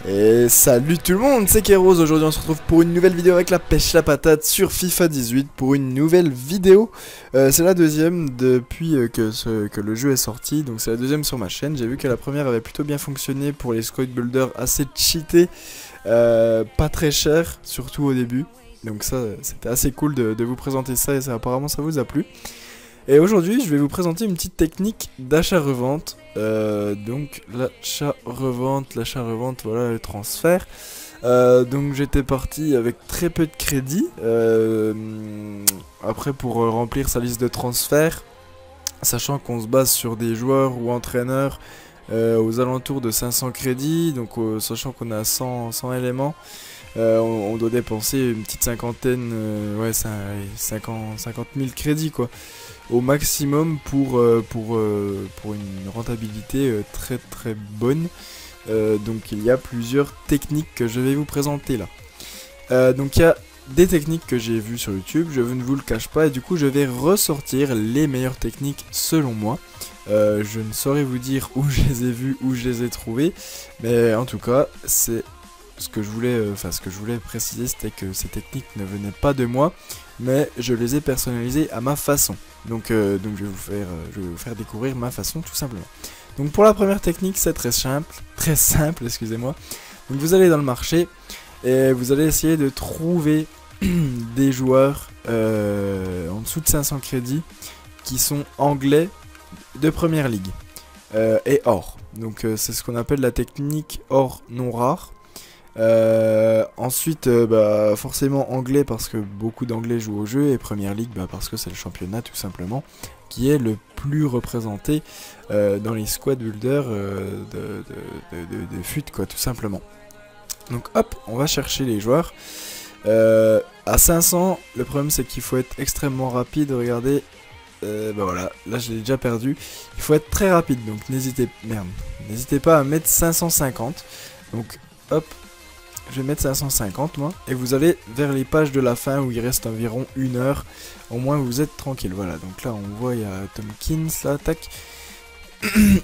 Et salut tout le monde, c'est Kéros. Aujourd'hui on se retrouve pour une nouvelle vidéo avec la pêche la patate sur FIFA 18 pour une nouvelle vidéo. C'est la deuxième depuis que le jeu est sorti, donc c'est la deuxième sur ma chaîne. J'ai vu que la première avait plutôt bien fonctionné pour les squad builders assez cheatés, pas très cher, surtout au début. Donc ça c'était assez cool de vous présenter ça et ça, apparemment ça vous a plu. Et aujourd'hui, je vais vous présenter une petite technique d'achat-revente. Donc l'achat-revente, voilà le transfert. Donc j'étais parti avec très peu de crédit. Après, pour remplir sa liste de transferts, sachant qu'on se base sur des joueurs ou entraîneurs aux alentours de 500 crédits, donc sachant qu'on a 100 éléments. On doit dépenser une petite cinquantaine, ouais, 50 000 crédits quoi, au maximum pour une rentabilité très très bonne. Donc il y a plusieurs techniques que je vais vous présenter là. Donc il y a des techniques que j'ai vues sur YouTube, je ne vous le cache pas, et du coup je vais ressortir les meilleures techniques selon moi. Je ne saurais vous dire où je les ai vues, où je les ai trouvées, mais en tout cas c'est ce que je voulais préciser, c'était que ces techniques ne venaient pas de moi, mais je les ai personnalisées à ma façon. Donc je vais vous faire découvrir ma façon tout simplement. Donc pour la première technique, c'est très simple, excusez-moi. Donc vous allez dans le marché et vous allez essayer de trouver des joueurs en dessous de 500 crédits qui sont anglais de première ligue et or. Donc c'est ce qu'on appelle la technique or non rare. Ensuite, forcément anglais parce que beaucoup d'anglais jouent au jeu, et Première Ligue parce que c'est le championnat tout simplement qui est le plus représenté dans les squad builders de FUT quoi, tout simplement. Donc hop, on va chercher les joueurs. À 500, le problème c'est qu'il faut être extrêmement rapide, regardez. Voilà, là je l'ai déjà perdu. Il faut être très rapide, donc n'hésitez pas à mettre 550. Donc hop, je vais mettre 550 moi, et vous allez vers les pages de la fin où il reste environ 1 heure, au moins vous êtes tranquille. Voilà, donc là on voit il y a Tomkins là, tac.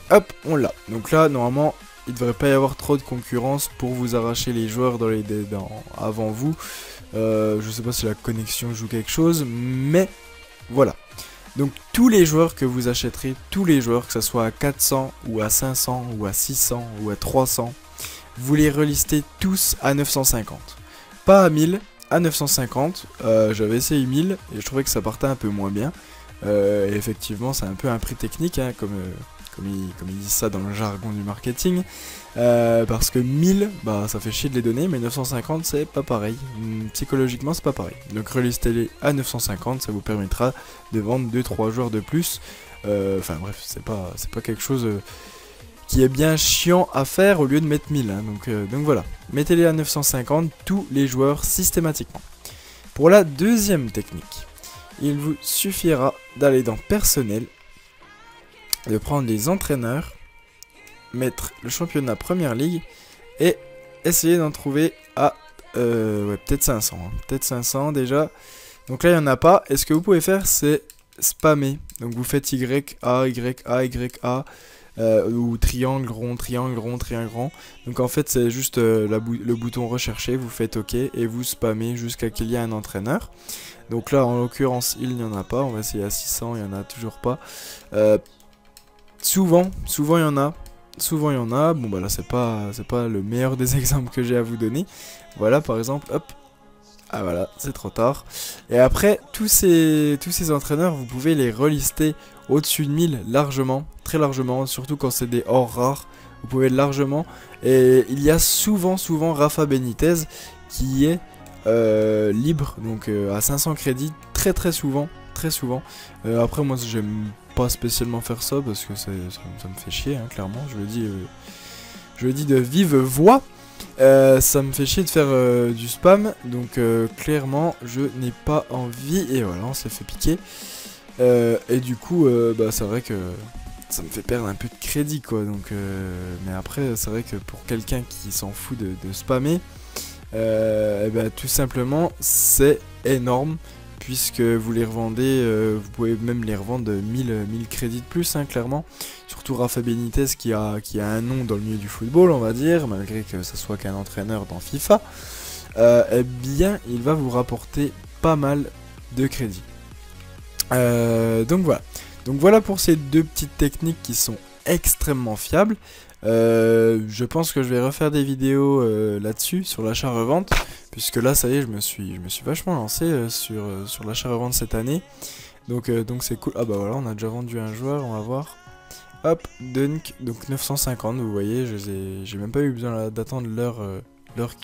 Hop, on l'a. Donc là normalement il devrait pas y avoir trop de concurrence pour vous arracher les joueurs avant vous. Je sais pas si la connexion joue quelque chose, mais voilà. Donc tous les joueurs que vous achèterez, tous les joueurs, que ce soit à 400 ou à 500 ou à 600 ou à 300, vous les relistez tous à 950. Pas à 1000, à 950. J'avais essayé 1000 et je trouvais que ça partait un peu moins bien. Et effectivement, c'est un peu un prix technique, hein, comme ils disent ça dans le jargon du marketing. Parce que 1000, ça fait chier de les donner, mais 950, c'est pas pareil. Psychologiquement, c'est pas pareil. Donc relistez-les à 950, ça vous permettra de vendre 2-3 joueurs de plus. Enfin bref, c'est pas quelque chose qui est bien chiant à faire au lieu de mettre 1000. Hein. Donc voilà, mettez-les à 950 tous les joueurs systématiquement. Pour la deuxième technique, il vous suffira d'aller dans personnel, de prendre les entraîneurs, mettre le championnat Première Ligue et essayer d'en trouver à ouais, peut-être 500. Hein. Peut-être 500 déjà. Donc là il n'y en a pas, et ce que vous pouvez faire c'est spammer. Donc vous faites YA, YA, ou triangle, rond, triangle, rond, triangle, rond. Donc en fait c'est juste le bouton rechercher, vous faites OK et vous spammez jusqu'à qu'il y ait un entraîneur. Donc là en l'occurrence il n'y en a pas, on va essayer à 600, il n'y en a toujours pas. Souvent il y en a. Bon bah là c'est pas le meilleur des exemples que j'ai à vous donner. Voilà par exemple, hop. Ah voilà, c'est trop tard. Et après, tous ces entraîneurs, vous pouvez les relister au-dessus de 1000 largement, très largement, surtout quand c'est des hors rares, vous pouvez largement. Et il y a souvent Rafa Benitez qui est libre, donc à 500 crédits, très souvent. Après moi j'aime pas spécialement faire ça parce que ça me fait chier, hein, clairement, je le dis de vive voix. Ça me fait chier de faire du spam, donc clairement je n'ai pas envie, et voilà, on s'est fait piquer. Et du coup c'est vrai que ça me fait perdre un peu de crédit quoi, donc mais après c'est vrai que pour quelqu'un qui s'en fout de spammer, tout simplement c'est énorme. puisque vous les revendez, vous pouvez même les revendre 1000 crédits de plus, hein, clairement. Surtout Rafa Benitez qui a un nom dans le milieu du football, on va dire, malgré que ce soit qu'un entraîneur dans FIFA. Eh bien, il va vous rapporter pas mal de crédits. Donc voilà. Donc voilà pour ces deux petites techniques qui sont extrêmement fiables. Je pense que je vais refaire des vidéos là-dessus, sur l'achat-revente, puisque là, ça y est, je me suis vachement lancé sur l'achat-revente cette année. Donc c'est cool. Ah bah voilà, on a déjà vendu un joueur, on va voir. Hop, Dunk, donc 950, vous voyez, j'ai même pas eu besoin d'attendre l'heure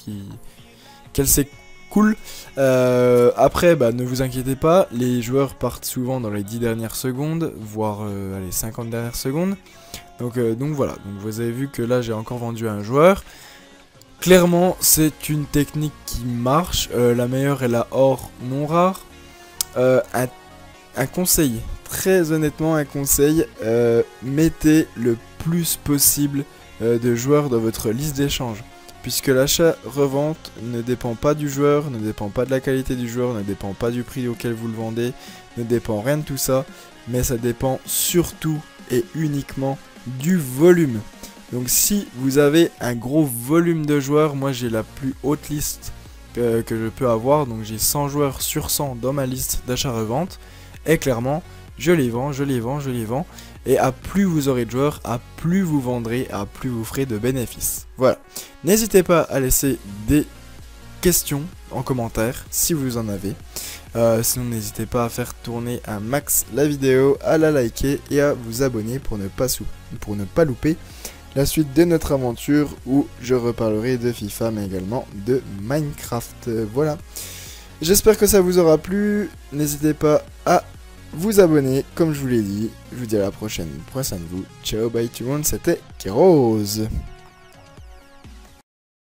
qu'elle s'est cool. Après, bah, ne vous inquiétez pas, les joueurs partent souvent dans les 10 dernières secondes, voire allez, 50 dernières secondes. Donc voilà, donc vous avez vu que là j'ai encore vendu un joueur. Clairement, c'est une technique qui marche. La meilleure est la or non rare. Un conseil, très honnêtement un conseil, mettez le plus possible de joueurs dans votre liste d'échange. Puisque l'achat-revente ne dépend pas du joueur, ne dépend pas de la qualité du joueur, ne dépend pas du prix auquel vous le vendez, ne dépend rien de tout ça, mais ça dépend surtout et uniquement du volume. Donc si vous avez un gros volume de joueurs, moi j'ai la plus haute liste que je peux avoir, donc j'ai 100 joueurs sur 100 dans ma liste d'achat-revente, et clairement, je les vends, et à plus vous aurez de joueurs, à plus vous vendrez, à plus vous ferez de bénéfices. Voilà. N'hésitez pas à laisser des questions en commentaire si vous en avez. Sinon n'hésitez pas à faire tourner un max la vidéo, à la liker et à vous abonner pour ne pas louper la suite de notre aventure où je reparlerai de FIFA mais également de Minecraft. Voilà. J'espère que ça vous aura plu. N'hésitez pas à vous abonner, comme je vous l'ai dit. Je vous dis à la prochaine. Prenez soin de vous. Ciao, bye tout le monde. C'était Keros.